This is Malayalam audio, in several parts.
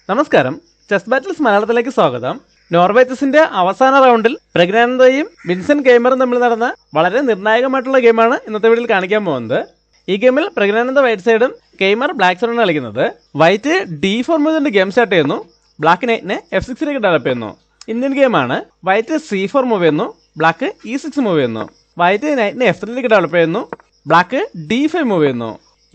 നമസ്കാരം, ചെസ് ബാറ്റിൽസ് മലയാളത്തിലേക്ക് സ്വാഗതം. നോർവേ ചെസിന്റെ അവസാന റൗണ്ടിൽ പ്രഗ്നാനന്ദയും വിൻസെന്റ് ഗെയിമറും തമ്മിൽ നടന്ന വളരെ നിർണായകമായിട്ടുള്ള ഗെയിമാണ് ഇന്നത്തെ വീഡിയോയിൽ കാണിക്കാൻ പോകുന്നത്. ഈ ഗെയിമിൽ പ്രഗ്നാനന്ദ വൈറ്റ് സൈഡും ഗെയിമർ ബ്ലാക്ക് സൈഡാണ് കളിക്കുന്നത്. വൈറ്റ് D4 മുതൽ ഗെയിം സ്റ്റാർട്ട് ചെയ്യുന്നു. ബ്ലാക്ക് നൈറ്റിനെ F6 ഡെവലപ്പ് ചെയ്യുന്നു. ഇന്ത്യൻ ഗെയിമാണ്. വൈറ്റ് C4 മൂവ് ചെയ്യുന്നു. ബ്ലാക്ക് E6 മൂവ് ചെയ്യുന്നു. വൈറ്റ് നൈറ്റിനെ F3 ഡെവലപ്പ് ചെയ്യുന്നു. ബ്ലാക്ക് D5 മൂവ് ചെയ്യുന്നു.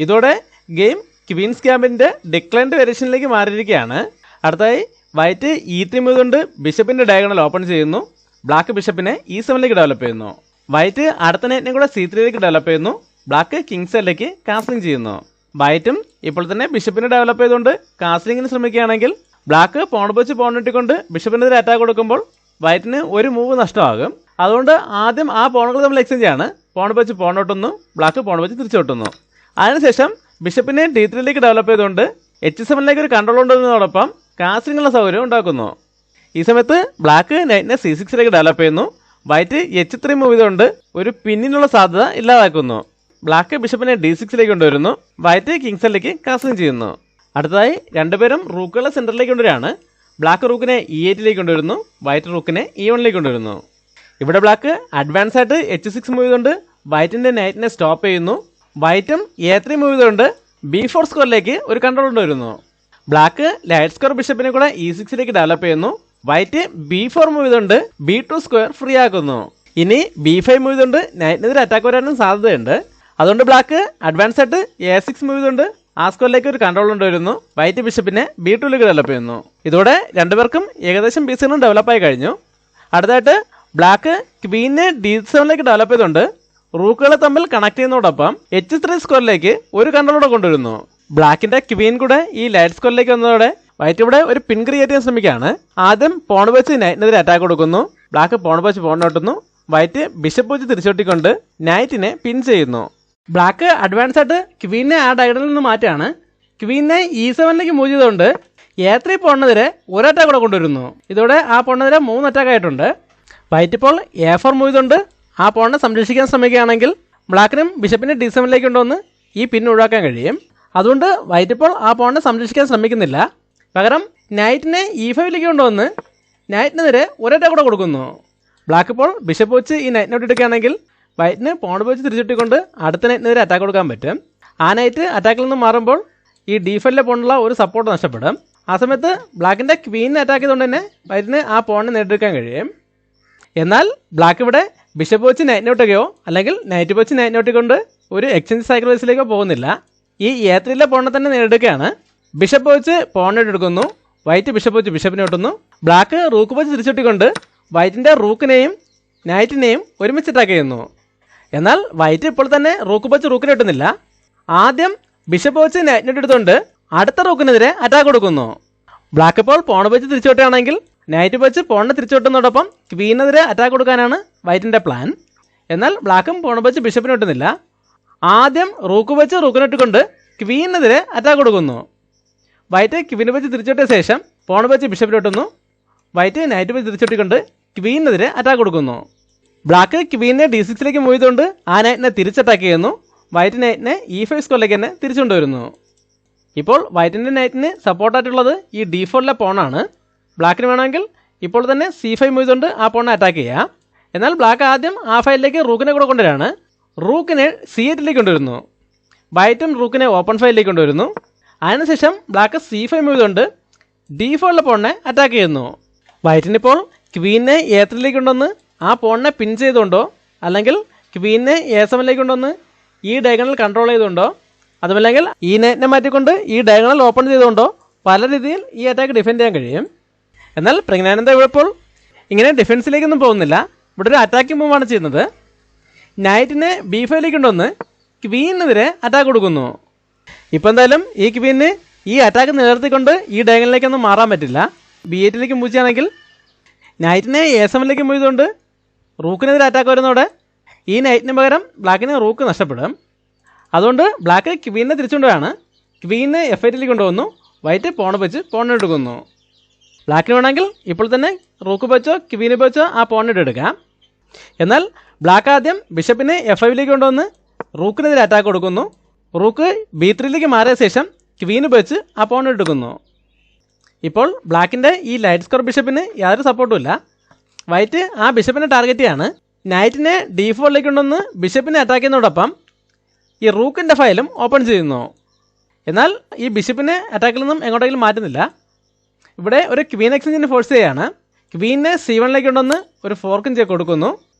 ഇതോടെ ഗെയിം ക്വീൻസ് ക്യാമ്പിന്റെ ഡിക്ലൈൻഡ് വേരിയേഷനിലേക്ക് മാറിയിരിക്കുകയാണ്. അടുത്തായി വൈറ്റ് E3 മൂവ് കൊണ്ട് ബിഷപ്പിന്റെ ഡയഗണൽ ഓപ്പൺ ചെയ്യുന്നു. ബ്ലാക്ക് ബിഷപ്പിനെ E7 ഡെവലപ്പ് ചെയ്യുന്നു. വൈറ്റ് അടുത്ത നൈറ്റിനെ കൂടെ C3 ഡെവലപ്പ് ചെയ്യുന്നു. ബ്ലാക്ക് കിങ്സ് എല്ലിലേക്ക് കാസ്ലിംഗ് ചെയ്യുന്നു. വൈറ്റും ഇപ്പോൾ തന്നെ ബിഷപ്പിനെ ഡെവലപ്പ് ചെയ്തുകൊണ്ട് കാസ്ലിംഗിന് ശ്രമിക്കുകയാണെങ്കിൽ ബ്ലാക്ക് പോൺ വെച്ച് പോണിട്ടിക്കൊണ്ട് ബിഷപ്പിനെതിരെ അറ്റാക്ക് കൊടുക്കുമ്പോൾ വൈറ്റിന് ഒരു മൂവ് നഷ്ടമാകും. അതുകൊണ്ട് ആദ്യം ആ പോണുകൾ തമ്മിൽ എക്സ്ചേഞ്ച് ആണ്. പോൺ വെച്ച് പോണോട്ടുന്നു, ബ്ലാക്ക് പോൺ വെച്ച് തിരിച്ചോട്ടുന്നു. അതിനുശേഷം ബിഷപ്പിനെ D3 ഡെവലപ്പ് ചെയ്തുകൊണ്ട് H7 ഒരു കൺട്രോൾ ഉണ്ടെന്നതോടൊപ്പം കാസ്ലിംഗുള്ള സൗകര്യം ഉണ്ടാക്കുന്നു. ഈ സമയത്ത് ബ്ലാക്ക് നൈറ്റിനെ C6 ഡെവലപ്പ് ചെയ്യുന്നു. വൈറ്റ് H3 മൂവ് ചെയ്തുകൊണ്ട് ഒരു പിന്നിനുള്ള സാധ്യത ഇല്ലാതാക്കുന്നു. ബ്ലാക്ക് ബിഷപ്പിനെ D6 കൊണ്ടുവരുന്നു. വൈറ്റ് കിങ്സ് എല്ലിലേക്ക് കാസ്ലിംഗ് ചെയ്യുന്നു. അടുത്തതായി രണ്ടുപേരും റൂക്കുകളെ സെന്ററിലേക്ക് കൊണ്ടുവരികയാണ്. ബ്ലാക്ക് റൂക്കിനെ E8 കൊണ്ടുവരുന്നു. വൈറ്റ് റൂക്കിനെ E1 കൊണ്ടുവരുന്നു. ഇവിടെ ബ്ലാക്ക് അഡ്വാൻസ് ആയിട്ട് H6 മൂവ് ചെയ്തുകൊണ്ട് വൈറ്റിന്റെ നൈറ്റിനെ സ്റ്റോപ്പ് ചെയ്യുന്നു. വൈറ്റും A3 മൂവ് ചെയ്തുകൊണ്ട് B4 സ്ക്വയറിലേക്ക് ഒരു കൺട്രോൾ കൊണ്ടുവരുന്നു. ബ്ലാക്ക് ലൈറ്റ് സ്ക്വയർ ബിഷപ്പിനെ കൂടെ E6 ഡെവലപ്പ് ചെയ്യുന്നു. വൈറ്റ് B4 മൂവ് ചെയ്തുകൊണ്ട് B2 സ്ക്വയർ ഫ്രീ ആക്കുന്നു. ഇനി B5 മൂവ് ചെയ്തുകൊണ്ട് നൈറ്റിനെതിരെ അറ്റാക്ക് വരാനും സാധ്യതയുണ്ട്. അതുകൊണ്ട് ബ്ലാക്ക് അഡ്വാൻസ് ആയിട്ട് A6 മൂവ് ചെയ്തുകൊണ്ട് ആ സ്ക്വയറിലേക്ക് ഒരു കൺട്രോൾ കൊണ്ടുവരുന്നു. വൈറ്റ് ബിഷപ്പിനെ B2 ഡെവലപ്പ് ചെയ്യുന്നു. ഇതോടെ രണ്ടുപേർക്കും ഏകദേശം പീസുകളും ഡെവലപ്പായി കഴിഞ്ഞു. അടുത്തായിട്ട് ബ്ലാക്ക് ക്വീനെ D7 ഡെവലപ്പ് ചെയ്തുകൊണ്ട് റൂക്കുകളെ തമ്മിൽ കണക്ട് ചെയ്യുന്നതോടൊപ്പം H3 സ്ക്വയറിലേക്ക് ഒരു കൺട്രോളോടെ കൊണ്ടുവരുന്നു. ബ്ലാക്കിന്റെ ക്വീൻ കൂടെ ഈ ലൈറ്റ് സ്ക്വയറിലേക്ക് വന്നതോടെ വൈറ്റ് ഇവിടെ ഒരു പിൻ ക്രിയേറ്റ് ചെയ്യാൻ ശ്രമിക്കുകയാണ്. ആദ്യം പോൺ വെച്ച് നൈറ്റിനെതിരെ അറ്റാക്ക് കൊടുക്കുന്നു. ബ്ലാക്ക് പോൺ വെച്ച് പോണിനോട്ടുന്നു. വൈറ്റ് ബിഷപ്പ് വെച്ച് തിരിച്ചോട്ടിക്കൊണ്ട് നൈറ്റിനെ പിൻ ചെയ്യുന്നു. ബ്ലാക്ക് അഡ്വാൻസ് ആയിട്ട് ക്വീനെ ആ ഡയഗണലിൽ നിന്ന് മാറ്റാണ്. ക്വീനെ E7 മൂവ് ചെയ്തുകൊണ്ട് A3 പോണിനെതിരെ ഒരു അറ്റാക്ക് കൂടെ കൊണ്ടുവരുന്നു. ഇതോടെ ആ പോണിനെതിരെ 3 അറ്റാക്ക് ആയിട്ടുണ്ട്. വൈറ്റ് ഇപ്പോൾ A4 മൂവ് ചെയ്തുകൊണ്ട് ആ പോണിനെ സംരക്ഷിക്കാൻ ശ്രമിക്കുകയാണെങ്കിൽ ബ്ലാക്കിനും ബിഷപ്പിനെ D7 കൊണ്ടുവന്ന് ഈ പിൻ ഒഴിവാക്കാൻ കഴിയും. അതുകൊണ്ട് വൈറ്റ് ഇപ്പോൾ ആ പോണിനെ സംരക്ഷിക്കാൻ ശ്രമിക്കുന്നില്ല. പകരം നൈറ്റിനെ E5 കൊണ്ടുവന്ന് നൈറ്റിനെതിരെ ഒരറ്റാ കൂടെ കൊടുക്കുന്നു. ബ്ലാക്ക് ഇപ്പോൾ ബിഷപ്പ് വെച്ച് ഈ നൈറ്റിനെ ഇട്ടെടുക്കുകയാണെങ്കിൽ വൈറ്റിന് പോൺ വെച്ച് തിരിച്ചിട്ടിക്കൊണ്ട് അടുത്ത നൈറ്റിനെതിരെ അറ്റാക്ക് കൊടുക്കാൻ പറ്റും. ആ നൈറ്റ് അറ്റാക്കിൽ നിന്ന് മാറുമ്പോൾ ഈ D5 പോണിലുള്ള ഒരു സപ്പോർട്ട് നഷ്ടപ്പെടും. ആ സമയത്ത് ബ്ലാക്കിൻ്റെ ക്വീനെ അറ്റാക്ക് ചെയ്തുകൊണ്ട് തന്നെ വൈറ്റിന് ആ പോണിനെ നേടിയെടുക്കാൻ കഴിയും. എന്നാൽ ബ്ലാക്ക് ഇവിടെ ബിഷപ്പ് വെച്ച് നൈറ്റിനെ ഒട്ടുകയോ അല്ലെങ്കിൽ നൈറ്റ് വെച്ച് നൈറ്റിനെ ഒട്ടിക്കൊണ്ട് ഒരു എക്സ്ചേഞ്ച് സൈക്കിൾ വൈസിലേക്കോ പോകുന്നില്ല. ഈ A3 പോണിനെ തന്നെ നേടിയെടുക്കുകയാണ്. ബിഷപ്പ് വെച്ച് പോണിനെ എടുക്കുന്നു. വൈറ്റ് ബിഷപ്പ് വെച്ച് ബിഷപ്പിനെ ഒട്ടുന്നു. ബ്ലാക്ക് റൂക്ക് വെച്ച് തിരിച്ചൊട്ടിക്കൊണ്ട് വൈറ്റിൻ്റെ റൂക്കിനെയും നൈറ്റിനെയും ഒരുമിച്ച് അറ്റാക്ക് ചെയ്യുന്നു. എന്നാൽ വൈറ്റ് ഇപ്പോൾ തന്നെ റൂക്ക് വെച്ച് റൂക്കിനെ ഒട്ടുന്നില്ല. ആദ്യം ബിഷപ്പ് വെച്ച് നൈറ്റിനെ എടുത്തുകൊണ്ട് അടുത്ത റൂക്കിനെതിരെ അറ്റാക്ക് കൊടുക്കുന്നു. ബ്ലാക്ക് ഇപ്പോൾ പോൺ വെച്ച് തിരിച്ചോട്ടുകയാണെങ്കിൽ നൈറ്റ് വെച്ച് പോണിനെ തിരിച്ചോട്ടുന്നതോടൊപ്പം ക്വീനെതിരെ അറ്റാക്ക് കൊടുക്കാനാണ് വൈറ്റിൻ്റെ പ്ലാൻ. എന്നാൽ ബ്ലാക്കും പോൺ വെച്ച് ബിഷപ്പിനെ ഒട്ടുന്നില്ല. ആദ്യം റൂക്ക് വെച്ച് റൂക്കിനെ ഇട്ടുകൊണ്ട് ക്വീനെതിരെ അറ്റാക്ക് കൊടുക്കുന്നു. വൈറ്റ് ക്വീനെ വെച്ച് തിരിച്ചോട്ടിയ ശേഷം പോൺ വെച്ച് ബിഷപ്പിനൊട്ടുന്നു. വൈറ്റ് നൈറ്റ് വെച്ച് തിരിച്ചൊട്ടിക്കൊണ്ട് ക്വീനെതിരെ അറ്റാക്ക് കൊടുക്കുന്നു. ബ്ലാക്ക് ക്വീനെ D6 മൂവ് ചെയ്തുകൊണ്ട് ആ നൈറ്റിനെ തിരിച്ചറ്റാക്ക് ചെയ്യുന്നു. വൈറ്റ് നൈറ്റിനെ E5 സ്ക്വയറിലേക്ക് തന്നെ തിരിച്ചുകൊണ്ടുവരുന്നു. ഇപ്പോൾ വൈറ്റിൻ്റെ നൈറ്റിന് സപ്പോർട്ടായിട്ടുള്ളത് ഈ D4 പോണാണ്. ബ്ലാക്കിന് വേണമെങ്കിൽ ഇപ്പോൾ തന്നെ C5 മൂവ് ചെയ്തുകൊണ്ട് ആ പോണിനെ അറ്റാക്ക് ചെയ്യാം. എന്നാൽ ബ്ലാക്ക് ആദ്യം ആ ഫയലിലേക്ക് റൂക്കിനെ കൂടെ കൊണ്ടുവരികയാണ്. റൂക്കിനെ C8 കൊണ്ടുവരുന്നു. വൈറ്റും റൂക്കിനെ ഓപ്പൺ ഫയലിലേക്ക് കൊണ്ടുവരുന്നു. അതിനുശേഷം ബ്ലാക്ക് C5 മൂവ് ചെയ്തുകൊണ്ട് D4 പോണിനെ അറ്റാക്ക് ചെയ്യുന്നു. വൈറ്റിനിപ്പോൾ ക്വീനെ A3 കൊണ്ടുവന്ന് ആ പോണിനെ പിൻ ചെയ്തുകൊണ്ടോ അല്ലെങ്കിൽ ക്വീനെ A7 കൊണ്ടുവന്ന് ഈ ഡയഗണൽ കൺട്രോൾ ചെയ്തുകൊണ്ടോ അതുമല്ലെങ്കിൽ ഈ നൈറ്റിനെ മാറ്റിക്കൊണ്ട് ഈ ഡയഗണൽ ഓപ്പൺ ചെയ്തുകൊണ്ടോ പല രീതിയിൽ ഈ അറ്റാക്ക് ഡിഫെൻഡ് ചെയ്യാൻ കഴിയും. എന്നാൽ പ്രഗ്നാനന്ദ ഇപ്പോൾ ഇങ്ങനെ ഡിഫെൻസിലേക്കൊന്നും പോകുന്നില്ല. ഇവിടെ ഒരു അറ്റാക്കിംഗ് മൂവാണ് ചെയ്യുന്നത്. നൈറ്റിനെ B5 കൊണ്ടുവന്ന് ക്വീനെതിരെ അറ്റാക്ക് കൊടുക്കുന്നു. ഇപ്പോൾ എന്തായാലും ഈ ക്വീന് ഈ അറ്റാക്ക് നിലനിർത്തിക്കൊണ്ട് ഈ ഡയഗണലിലേക്കൊന്നും മാറാൻ പറ്റില്ല. B8 മൂവ് ചെയ്യുകയാണെങ്കിൽ നൈറ്റിനെ A7 മൂവ് ചെയ്തുകൊണ്ട് റൂക്കിനെതിരെ അറ്റാക്ക് വരുന്നതോടെ ഈ നൈറ്റിന് പകരം ബ്ലാക്കിന് റൂക്ക് നഷ്ടപ്പെടും. അതുകൊണ്ട് ബ്ലാക്ക് ക്വീനെ തിരിച്ചുകൊണ്ടുപോയാണ്. ക്വീനെ F8 കൊണ്ടുവന്നു. വൈറ്റ് പോൺ വെച്ച് പോണിനെ എടുക്കുന്നു. ബ്ലാക്കിന് വേണമെങ്കിൽ ഇപ്പോൾ തന്നെ റൂക്ക് വെച്ചോ ക്വീനെ വെച്ചോ ആ പോണിനെ എടുക്കാം. എന്നാൽ ബ്ലാക്ക് ആദ്യം ബിഷപ്പിനെ F5 കൊണ്ടുവന്ന് റൂക്കിനെതിരെ അറ്റാക്ക് കൊടുക്കുന്നു. റൂക്ക് B3 മാറിയ ശേഷം ക്വീന് വെച്ച് ആ പോണിനെ എടുക്കുന്നു. ഇപ്പോൾ ബ്ലാക്കിൻ്റെ ഈ ലൈറ്റ് സ്ക്വയർ ബിഷപ്പിന് യാതൊരു സപ്പോർട്ടും ഇല്ല. വൈറ്റ് ആ ബിഷപ്പിനെ ടാർഗറ്റ് ചെയ്യാണ്. നൈറ്റിനെ D4ലേക്ക് കൊണ്ടുവന്ന് ബിഷപ്പിനെ അറ്റാക്ക് ചെയ്യുന്നതോടൊപ്പം ഈ റൂക്കിൻ്റെ ഫയലും ഓപ്പൺ ചെയ്യുന്നു. എന്നാൽ ഈ ബിഷപ്പിനെ അറ്റാക്കിൽ നിന്നും എങ്ങോട്ടെങ്കിലും മാറ്റുന്നില്ല. ഇവിടെ ഒരു ക്വീൻ എക്സ്ചേഞ്ചിന് ഫോഴ്സ് ചെയ്യുകയാണ്. ക്വീനെ C1ലേക്ക് കൊണ്ടുവന്ന് ഒരു ഫോർക്കും ചെക്ക് കൊടുക്കുന്നു.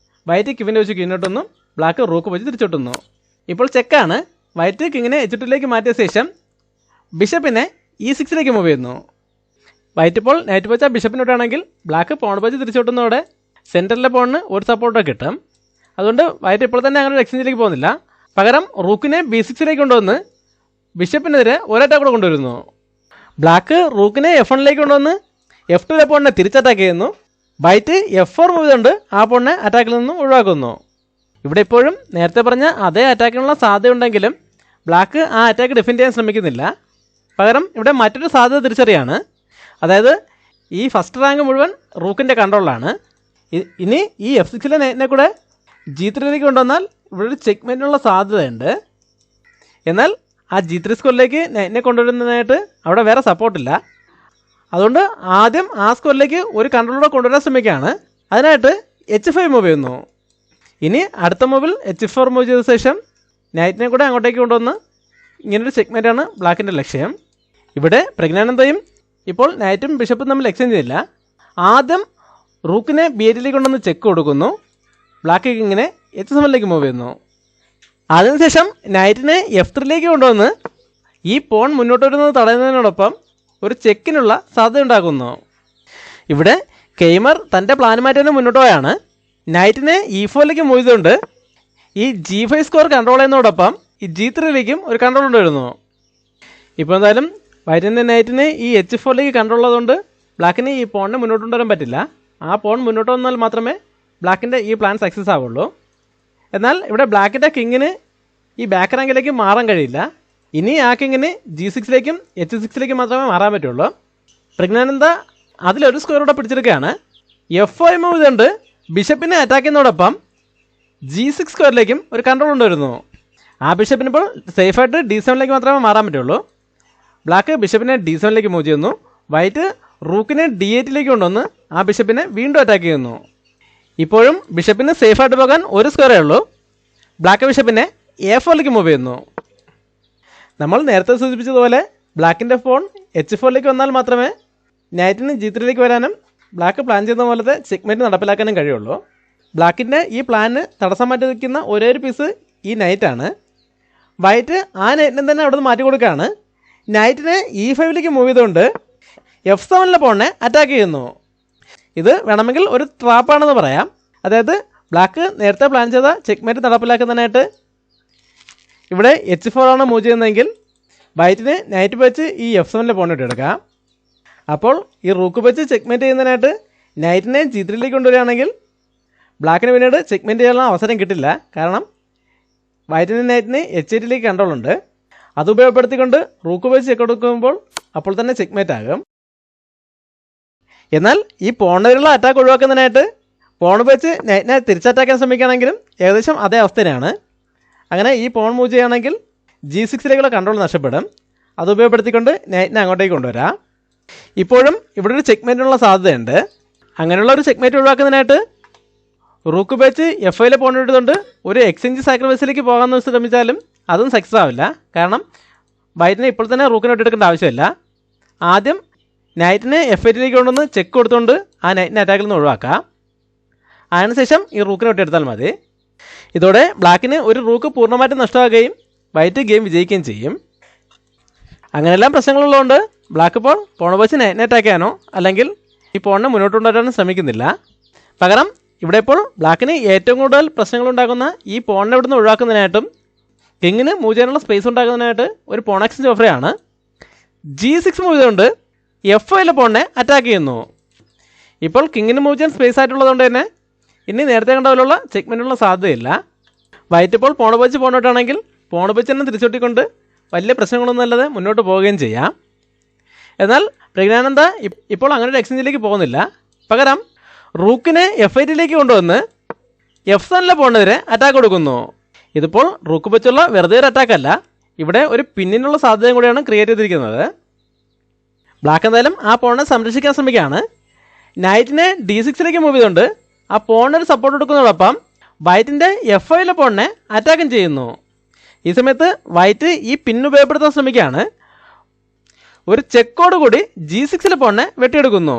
വൈറ്റ് ക്വീൻ്റെ വെച്ച് ക്വീനോട്ടൊന്നും ബ്ലാക്ക് റൂക്ക് വെച്ച് തിരിച്ചോട്ടുന്നു. ഇപ്പോൾ ചെക്കാണ്. വൈറ്റ് കിങ്ങിനെ H2ലേക്ക് മാറ്റിയ ശേഷം ബിഷപ്പിനെ E6ലേക്ക് മൂവ് ചെയ്യുന്നു. വൈറ്റ് ഇപ്പോൾ നൈറ്റ് വെച്ച ബിഷപ്പിനോട്ടാണെങ്കിൽ ബ്ലാക്ക് പോൺ വെച്ച് തിരിച്ചോട്ടുന്നതോടെ സെൻറ്ററിലെ പോണിന് ഒരു സപ്പോർട്ടൊക്കെ കിട്ടും. അതുകൊണ്ട് വൈറ്റ് ഇപ്പോൾ തന്നെ അങ്ങനെ ഒരു എക്സ്ചേഞ്ചിലേക്ക് പോകുന്നില്ല. പകരം റൂക്കിനെ B6ലേക്ക് കൊണ്ടുവന്ന് ബിഷപ്പിനെതിരെ ഒരറ്റാക്ക് കൂടെ കൊണ്ടുവരുന്നു. ബ്ലാക്ക് റൂക്കിനെ F1ലേക്ക് കൊണ്ടുവന്ന് F2ലെ പോണിനെ തിരിച്ചറ്റാക്ക് ചെയ്യുന്നു. വൈറ്റ് F4 മൂവ് ചെയ്തുകൊണ്ട് ആ പോണിനെ അറ്റാക്കിൽ നിന്നും ഒഴിവാക്കുന്നു. ഇവിടെ ഇപ്പോഴും നേരത്തെ പറഞ്ഞ അതേ അറ്റാക്കിനുള്ള സാധ്യതയുണ്ടെങ്കിലും ബ്ലാക്ക് ആ അറ്റാക്ക് ഡിഫെൻഡ് ചെയ്യാൻ ശ്രമിക്കുന്നില്ല. പകരം ഇവിടെ മറ്റൊരു സാധ്യത തിരിച്ചറിയാണ്. അതായത് ഈ ഫസ്റ്റ് റാങ്ക് മുഴുവൻ റൂക്കിൻ്റെ കൺട്രോളിലാണ്. ഇനി ഈ F6ലെ നൈറ്റിനെ കൂടെ G3ലേക്ക് കൊണ്ടുവന്നാൽ ഇവിടെ ഒരു ചെക്ക്മേറ്റിനുള്ള സാധ്യതയുണ്ട്. എന്നാൽ ആ G3 സ്കോറിലേക്ക് നൈറ്റിനെ കൊണ്ടുവരുന്നതിനായിട്ട് അവിടെ വേറെ സപ്പോർട്ടില്ല. അതുകൊണ്ട് ആദ്യം ആ സ്കോറിലേക്ക് ഒരു കൺട്രോളോടെ കൊണ്ടുവരാൻ ശ്രമിക്കുകയാണ്. അതിനായിട്ട് H5 മൂവ് ചെയ്യുന്നു. ഇനി അടുത്ത മൂവിൽ H4 മൂവ് ചെയ്ത ശേഷം നൈറ്റിനെ കൂടെ അങ്ങോട്ടേക്ക് കൊണ്ടുവന്ന് ഇങ്ങനൊരു ചെക്ക്മേറ്റാണ് ബ്ലാക്കിൻ്റെ ലക്ഷ്യം. ഇവിടെ പ്രജ്ഞാനന്ദയും ഇപ്പോൾ നൈറ്റും ബിഷപ്പും തമ്മിൽ എക്സ്ചേഞ്ച് ചെയ്യില്ല. ആദ്യം റൂക്കിനെ B8ലേക്ക് കൊണ്ടുവന്ന് ചെക്ക് കൊടുക്കുന്നു. ബ്ലാക്ക് ഇങ്ങനെ H7ലേക്ക് മൂവ് ചെയ്യുന്നു. അതിനുശേഷം നൈറ്റിനെ F3ലേക്ക് കൊണ്ടുവന്ന് ഈ പോൺ മുന്നോട്ട് വരുന്നത് തടയുന്നതിനോടൊപ്പം ഒരു ചെക്കിനുള്ള സാധ്യത ഉണ്ടാക്കുന്നു. ഇവിടെ കെയ്മർ തൻ്റെ പ്ലാൻ മാറ്റി മുന്നോട്ട് പോയാണ്. നൈറ്റിനെ E4ലേക്ക് മൂവ് ചെയ്തുകൊണ്ട് ഈ G5 സ്കോർ കൺട്രോൾ ചെയ്യുന്നതോടൊപ്പം ഈ G3ലേക്കും ഒരു കൺട്രോൾ കൊണ്ടുവരുന്നു. ഇപ്പോൾ എന്തായാലും വൈറ്റിൻ്റെ നൈറ്റിന് ഈ H4ലേക്ക് കൺട്രോൾ ഉള്ളതുകൊണ്ട് ബ്ലാക്കിന് ഈ പോണിനെ മുന്നോട്ട് കൊണ്ടുവരാൻ പറ്റില്ല. ആ പോൺ മുന്നോട്ട് വന്നാൽ മാത്രമേ ബ്ലാക്കിൻ്റെ ഈ പ്ലാൻ സക്സസ് ആവുള്ളൂ. എന്നാൽ ഇവിടെ ബ്ലാക്കിൻ്റെ കിങ്ങിന് ഈ ബാക്ക് റാങ്കിലേക്ക് മാറാൻ കഴിയില്ല. ഇനി ആ കിങ്ങിന് G6ലേക്കും H6ലേക്കും മാത്രമേ മാറാൻ പറ്റുള്ളൂ. പ്രജ്ഞാനന്ദ അതിലൊരു സ്ക്വയർ കൂടെ പിടിച്ചെടുക്കുകയാണ്. F5 മൂവ് ചെയ്തുകൊണ്ട് ബിഷപ്പിനെ അറ്റാക്ക് ചെയ്യുന്നതോടൊപ്പം G6 സ്ക്വയറിലേക്കും ഒരു കൺട്രോൾ കൊണ്ടുവരുന്നു. ആ ബിഷപ്പിന് ഇപ്പോൾ സേഫായിട്ട് D7ലേക്ക് മാത്രമേ മാറാൻ പറ്റുള്ളൂ. ബ്ലാക്ക് ബിഷപ്പിനെ D7ലേക്ക് മൂവ് ചെയ്യുന്നു. വൈറ്റ് റൂക്കിനെ D8ലേക്ക് കൊണ്ടുവന്ന് ആ ബിഷപ്പിനെ വീണ്ടും അറ്റാക്ക് ചെയ്യുന്നു. ഇപ്പോഴും ബിഷപ്പിന് സേഫായിട്ട് പോകാൻ ഒരു സ്ക്വയറേ ഉള്ളൂ. ബ്ലാക്ക് ബിഷപ്പിനെ A4ലേക്ക് മൂവ് ചെയ്യുന്നു. നമ്മൾ നേരത്തെ സൂചിപ്പിച്ചതുപോലെ ബ്ലാക്കിൻ്റെ പോൺ H4ലേക്ക് വന്നാൽ മാത്രമേ നൈറ്റിന് G3ലേക്ക് വരാനും ബ്ലാക്ക് പ്ലാൻ ചെയ്യുന്ന പോലത്തെ ചെക്ക്മേറ്റ് നടപ്പിലാക്കാനും കഴിയുള്ളൂ. ബ്ലാക്കിൻ്റെ ഈ പ്ലാന് തടസ്സം മാറ്റി നിൽക്കുന്ന ഒരേ ഒരു പീസ് ഈ നൈറ്റാണ്. വൈറ്റ് ആ നൈറ്റിനെ തന്നെ അവിടെ നിന്ന് മാറ്റി കൊടുക്കുകയാണ്. നൈറ്റിനെ E5ലേക്ക് മൂവ് ചെയ്തുകൊണ്ട് F7ലെ പോണിനെ അറ്റാക്ക് ചെയ്യുന്നു. ഇത് വേണമെങ്കിൽ ഒരു ട്രാപ്പാണെന്ന് പറയാം. അതായത് ബ്ലാക്ക് നേരത്തെ പ്ലാൻ ചെയ്ത ചെക്ക്മേറ്റ് നടപ്പിലാക്കുന്നതിനായിട്ട് ഇവിടെ H4 ആണ് മൂവ് ചെയ്യുന്നതെങ്കിൽ വൈറ്റിന് നൈറ്റ് വെച്ച് ഈ F7ലെ പോണിട്ട് എടുക്കാം. അപ്പോൾ ഈ റൂക്ക് വെച്ച് ചെക്ക്മേറ്റ് ചെയ്യുന്നതിനായിട്ട് നൈറ്റിനെ G3ലേക്ക് കൊണ്ടുവരികയാണെങ്കിൽ ബ്ലാക്കിന് പിന്നീട് ചെക്ക്മേറ്റ് ചെയ്യാനുള്ള അവസരം കിട്ടില്ല. കാരണം വൈറ്റിന് നൈറ്റിന് H8ലേക്ക് കൺട്രോൾ ഉണ്ട്. അത് ഉപയോഗപ്പെടുത്തിക്കൊണ്ട് റൂക്ക് വെച്ച് ചെക്ക് കൊടുക്കുമ്പോൾ അപ്പോൾ തന്നെ ചെക്ക്മേറ്റ് ആകും. എന്നാൽ ഈ പോണിലുള്ള അറ്റാക്ക് ഒഴിവാക്കുന്നതിനായിട്ട് പോൺ വെച്ച് നൈറ്റിനെ തിരിച്ചറ്റാക്കാൻ ശ്രമിക്കുകയാണെങ്കിലും ഏകദേശം അതേ അവസ്ഥ തന്നെയാണ്. അങ്ങനെ ഈ പോൺ മൂവ് ചെയ്യുകയാണെങ്കിൽ G6ലേക്കുള്ള കൺട്രോൾ നഷ്ടപ്പെടും. അത് ഉപയോഗപ്പെടുത്തിക്കൊണ്ട് നൈറ്റിനെ അങ്ങോട്ടേക്ക് കൊണ്ടുവരാം. ഇപ്പോഴും ഇവിടെ ഒരു ചെക്ക്മേറ്റിനുള്ള സാധ്യതയുണ്ട്. അങ്ങനെയുള്ള ഒരു ചെക്ക്മേറ്റ് ഒഴിവാക്കുന്നതിനായിട്ട് റൂക്ക് വെച്ച് F5ലെ പോൺ ഇട്ടുകൊണ്ട് ഒരു എക്സ്ചേഞ്ച് സാക്രിഫൈസിലേക്ക് പോകാമെന്ന് ശ്രമിച്ചാലും അതും സക്സസ് ആവില്ല. കാരണം വൈറ്റിനെ ഇപ്പോൾ തന്നെ റൂക്കിനോട്ട് എടുക്കേണ്ട ആവശ്യമില്ല. ആദ്യം നൈറ്റിനെ F8ലേക്ക് കൊണ്ടുവന്ന് ചെക്ക് കൊടുത്തുകൊണ്ട് ആ നൈറ്റിനെ അറ്റാക്കിൽ നിന്ന് ഒഴിവാക്കാം. അതിനുശേഷം ഈ റൂക്കിനോട്ട് എടുത്താൽ മതി. ഇതോടെ ബ്ലാക്കിന് ഒരു റൂക്ക് പൂർണ്ണമായിട്ടും നഷ്ടമാകുകയും വൈറ്റ് ഗെയിം വിജയിക്കുകയും ചെയ്യും. അങ്ങനെയെല്ലാം പ്രശ്നങ്ങളുള്ളതുകൊണ്ട് ബ്ലാക്ക് ഇപ്പോൾ പോൺ വെച്ച് നൈറ്റിനെ അറ്റാക്ക് ചെയ്യാനോ അല്ലെങ്കിൽ ഈ പോണിനെ മുന്നോട്ട് കൊണ്ടുവരാനോ ശ്രമിക്കുന്നില്ല. പകരം ഇവിടെ ഇപ്പോൾ ബ്ലാക്കിന് ഏറ്റവും കൂടുതൽ പ്രശ്നങ്ങളുണ്ടാക്കുന്ന ഈ പോണിനെ ഇവിടുന്ന് ഒഴിവാക്കുന്നതിനായിട്ടും കിങ്ങിന് മൂവ് ചെയ്യാനുള്ള സ്പേസ് ഉണ്ടാക്കുന്നതിനായിട്ട് ഒരു പോൺ എക്സ്ചേഞ്ച് ഓഫറാണ്. G6 മൂവ് ചെയ്തുകൊണ്ട് F5ലെ പോണിനെ അറ്റാക്ക് ചെയ്യുന്നു. ഇപ്പോൾ കിങ്ങിന് മൂവ് ചെയ്യാൻ സ്പേസ് ആയിട്ടുള്ളതുകൊണ്ട് തന്നെ ഇനി നേരത്തെ കണ്ട പോലുള്ള ചെക്ക്മെൻറ്റിനുള്ള സാധ്യതയില്ല. വൈറ്റ് ഇപ്പോൾ പോൺ വെച്ച് പോണോട്ടാണെങ്കിൽ പോൺ വെച്ച് തന്നെ തിരിച്ചൊട്ടിക്കൊണ്ട് വലിയ പ്രശ്നങ്ങളൊന്നും അല്ലാതെ മുന്നോട്ട് പോവുകയും ചെയ്യാം. എന്നാൽ പ്രജ്ഞാനന്ദ ഇപ്പോൾ അങ്ങനെ ഒരു എക്സ്ചേഞ്ചിലേക്ക് പോകുന്നില്ല. പകരം റൂക്കിനെ F8ലേക്ക് കൊണ്ടുവന്ന് F7ലെ പോണിനെതിരെ അറ്റാക്ക് കൊടുക്കുന്നു. ഇതിപ്പോൾ റൂക്ക് വെച്ചുള്ള വെറുതെ ഒരു അറ്റാക്കല്ല, ഇവിടെ ഒരു പിന്നിനുള്ള സാധ്യതയും കൂടിയാണ് ക്രിയേറ്റ് ചെയ്തിരിക്കുന്നത്. ബ്ലാക്ക് എന്തായാലും ആ പോണിനെ സംരക്ഷിക്കാൻ ശ്രമിക്കുകയാണ്. നൈറ്റിനെ D6ലേക്ക് മൂവ് ചെയ്തുകൊണ്ട് ആ പോണിനൊരു സപ്പോർട്ട് കൊടുക്കുന്നതോടൊപ്പം വൈറ്റിൻ്റെ F5 പോണിനെ അറ്റാക്കും ചെയ്യുന്നു. ഈ സമയത്ത് വൈറ്റ് ഈ പിൻ ഉപയോഗപ്പെടുത്താൻ ശ്രമിക്കുകയാണ്. ഒരു ചെക്കോട് കൂടി G6 പോണിനെ വെട്ടിയെടുക്കുന്നു.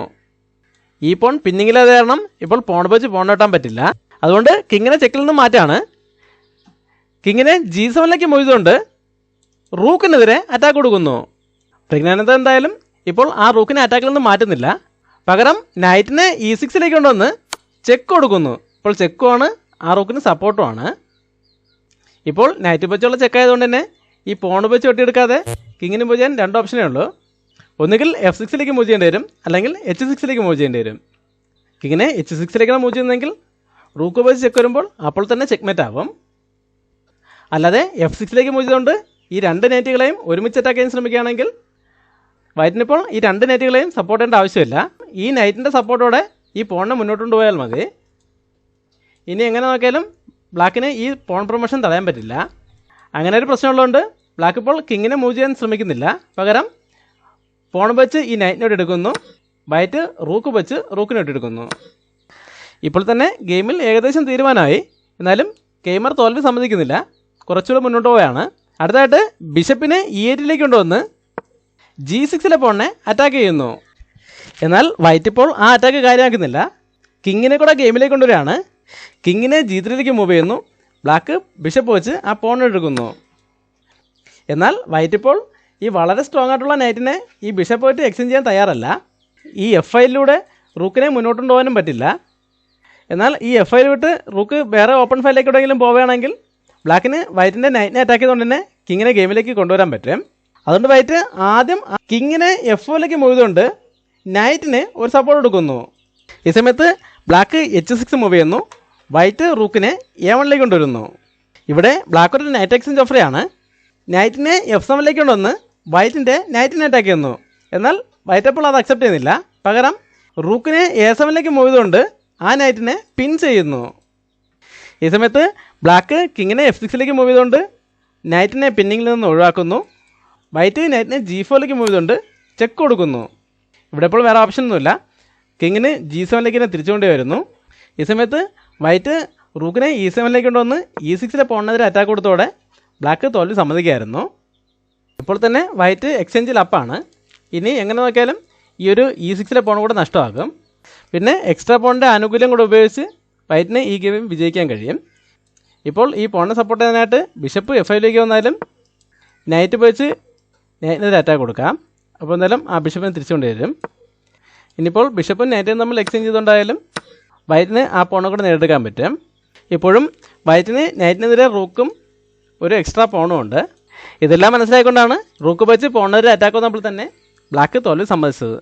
ഈ പോൺ പിന്നിങ്ങില്ലാതെ കാരണം ഇപ്പോൾ പോൺ വെച്ച് പോൺ വെട്ടാൻ പറ്റില്ല. അതുകൊണ്ട് കിങ്ങിനെ ചെക്കിൽ നിന്ന് മാറ്റാണ്. കിങ്ങിനെ G7ലേക്ക് മൂവ് ചെയ്തുകൊണ്ട് റൂക്കിനെതിരെ അറ്റാക്ക് കൊടുക്കുന്നു. പ്രജ്ഞാനന്ദ എന്തായാലും ഇപ്പോൾ ആ റൂക്കിനെ അറ്റാക്കിൽ നിന്ന് മാറ്റുന്നില്ല. പകരം നൈറ്റിനെ E6ലേക്ക് കൊണ്ടുവന്ന് ചെക്ക് കൊടുക്കുന്നു. ഇപ്പോൾ ചെക്കുമാണ് ആ റൂക്കിന് സപ്പോർട്ടുമാണ്. ഇപ്പോൾ നൈറ്റ് വെച്ചുള്ള ചെക്കായതുകൊണ്ട് തന്നെ ഈ പോൺ വെച്ച് വെട്ടിയെടുക്കാതെ കിങ്ങിന് മൂവ് ചെയ്യാൻ 2 ഓപ്ഷനേ ഉള്ളൂ. ഒന്നുകിൽ F6ലേക്ക് മൂവ് ചെയ്യേണ്ടി വരും, അല്ലെങ്കിൽ H6ലേക്ക് മൂവ് ചെയ്യേണ്ടി വരും. കിങ്ങിനെ H6ലേക്കാണ് മൂവ് ചെയ്യുന്നതെങ്കിൽ റൂക്ക് വെച്ച് ചെക്ക് വരുമ്പോൾ അപ്പോൾ തന്നെ ചെക്ക്മേറ്റ് ആവും. അല്ലാതെ F6ലേക്ക് മൂവ് ചെയ്തുകൊണ്ട് ഈ 2 നൈറ്റുകളെയും ഒരുമിച്ച് അറ്റാക്ക് ചെയ്യാൻ ശ്രമിക്കുകയാണെങ്കിൽ വൈറ്റിനിപ്പോൾ ഈ 2 നൈറ്റുകളെയും സപ്പോർട്ട് ചെയ്യേണ്ട ആവശ്യമില്ല. ഈ നൈറ്റിൻ്റെ സപ്പോർട്ടോടെ ഈ പോണിനെ മുന്നോട്ട് കൊണ്ടുപോയാൽ മതി. ഇനി എങ്ങനെ നോക്കിയാലും ബ്ലാക്കിന് ഈ പോൺ പ്രൊമോഷൻ തടയാൻ പറ്റില്ല. അങ്ങനെ ഒരു പ്രശ്നമുള്ളതുകൊണ്ട് ബ്ലാക്ക് ഇപ്പോൾ കിങ്ങിനെ മൂവ് ചെയ്യാൻ ശ്രമിക്കുന്നില്ല. പകരം പോൺ വെച്ച് ഈ നൈറ്റിനോട് എടുക്കുന്നു. വൈറ്റ് റൂക്ക് വെച്ച് റൂക്കിനോട്ട് എടുക്കുന്നു. ഇപ്പോൾ തന്നെ ഗെയിമിൽ ഏകദേശം തീരുമാനമായി. എന്നാലും ഗെയിമർ തോൽവി സമ്മതിക്കുന്നില്ല, കുറച്ചുകൂടെ മുന്നോട്ട് പോവുകയാണ്. അടുത്തായിട്ട് ബിഷപ്പിനെ E8ലേക്ക് കൊണ്ടുവന്ന് G6 പോണിനെ അറ്റാക്ക് ചെയ്യുന്നു. എന്നാൽ വൈറ്റ് ഇപ്പോൾ ആ അറ്റാക്ക് കാര്യമാക്കുന്നില്ല. കിങ്ങിനെ കൂടെ ഗെയിമിലേക്ക് കൊണ്ടുവരികയാണ്. കിങ്ങിനെ G3ലേക്ക് മൂവ് ചെയ്യുന്നു. ബ്ലാക്ക് ബിഷപ്പ് വെച്ച് ആ പോൺ എടുക്കുന്നു. എന്നാൽ വൈറ്റ് ഇപ്പോൾ ഈ വളരെ സ്ട്രോങ് ആയിട്ടുള്ള നൈറ്റിനെ ഈ ബിഷപ്പ് ആയിട്ട് എക്സ്ചേഞ്ച് ചെയ്യാൻ തയ്യാറല്ല. ഈ F5 റൂക്കിനെ മുന്നോട്ട് കൊണ്ടുപോകാനും പറ്റില്ല. എന്നാൽ ഈ F5 വിട്ട് റൂക്ക് വേറെ ഓപ്പൺ ഫയലിലേക്ക് എവിടെയെങ്കിലും പോവുകയാണെങ്കിൽ ബ്ലാക്കിന് വൈറ്റിൻ്റെ നൈറ്റിനെ അറ്റാക്ക് ചെയ്തുകൊണ്ട് തന്നെ കിങ്ങിനെ ഗെയിമിലേക്ക് കൊണ്ടുവരാൻ പറ്റും. അതുകൊണ്ട് വൈറ്റ് ആദ്യം കിങ്ങിനെ F4ലേക്ക് മൂവ് ചെയ്തുകൊണ്ട് നൈറ്റിന് ഒരു സപ്പോർട്ട് കൊടുക്കുന്നു. ഈ സമയത്ത് ബ്ലാക്ക് H6 മൂവ് ചെയ്യുന്നു. വൈറ്റ് റൂക്കിനെ A1ലേക്ക് കൊണ്ടുവരുന്നു. ഇവിടെ ബ്ലാക്ക് ഒരു നൈറ്റ് എക്സ്ചേഞ്ച് ഓഫറാണ്. നൈറ്റിനെ F7ലേക്ക് കൊണ്ടുവന്ന് വൈറ്റിൻ്റെ നൈറ്റിനെ അറ്റാക്ക് ചെയ്യുന്നു. എന്നാൽ വൈറ്റ് അപ്പോൾ അത് അക്സെപ്റ്റ് ചെയ്യുന്നില്ല. പകരം റൂക്കിനെ A7ലേക്ക് മൂവ് ചെയ്തുകൊണ്ട് ആ നൈറ്റിനെ പിൻ ചെയ്യുന്നു. ഈ സമയത്ത് ബ്ലാക്ക് കിങ്ങിനെ F6ലേക്ക് മൂവ് ചെയ്തുകൊണ്ട് നൈറ്റിനെ പിന്നിങ്ങിൽ നിന്ന് ഒഴിവാക്കുന്നു. വൈറ്റ് നൈറ്റിനെ G4ലേക്ക് മൂവ് ചെയ്തുകൊണ്ട് ചെക്ക് കൊടുക്കുന്നു. ഇവിടെ ഇപ്പോൾ വേറെ ഓപ്ഷനൊന്നുമില്ല. കിങ്ങിന് G7ലേക്ക് തന്നെ തിരിച്ചുകൊണ്ടേ വരുന്നു. ഈ സമയത്ത് വൈറ്റ് റൂക്കിനെ E7ലേക്ക് കൊണ്ടുവന്ന് E6 പോണിനെതിരെ അറ്റാക്ക് കൊടുത്തോടെ ബ്ലാക്ക് തോൽവി സമ്മതിക്കുകയായിരുന്നു. ഇപ്പോൾ തന്നെ വൈറ്റ് എക്സ്ചേഞ്ചിൽ അപ്പാണ്. ഇനി എങ്ങനെ നോക്കിയാലും ഈ ഒരു E6 പോൺ കൂടെ നഷ്ടമാകും. പിന്നെ എക്സ്ട്രാ പോണിൻ്റെ ആനുകൂല്യം കൂടെ ഉപയോഗിച്ച് വൈറ്റിന് ഈ ഗെയിം വിജയിക്കാൻ കഴിയും. ഇപ്പോൾ ഈ പോണിനെ സപ്പോർട്ട് ചെയ്യാനായിട്ട് ബിഷപ്പ് F5ലേക്ക് വന്നാലും നൈറ്റ് വെച്ച് നൈറ്റിനെതിരെ അറ്റാക്ക് കൊടുക്കാം. അപ്പോൾ എന്തായാലും ആ ബിഷപ്പിനെ തിരിച്ചുകൊണ്ട് വരും. ഇനിയിപ്പോൾ ബിഷപ്പും നൈറ്റും തമ്മിൽ എക്സ്ചേഞ്ച് ചെയ്തുകൊണ്ടായാലും വൈറ്റിന് ആ പോണെ കൂടെ നേടിയെടുക്കാൻ പറ്റും. ഇപ്പോഴും വൈറ്റിന് നൈറ്റിനെതിരെ റൂക്കും ഒരു എക്സ്ട്രാ പോണും ഉണ്ട്. ഇതെല്ലാം മനസ്സിലായിക്കൊണ്ടാണ് റൂക്ക് വെച്ച് പോണിനെതിരെ അറ്റാക്ക് വന്നപ്പോൾ തന്നെ ബ്ലാക്ക് തോൽവി സമ്മതിച്ചത്.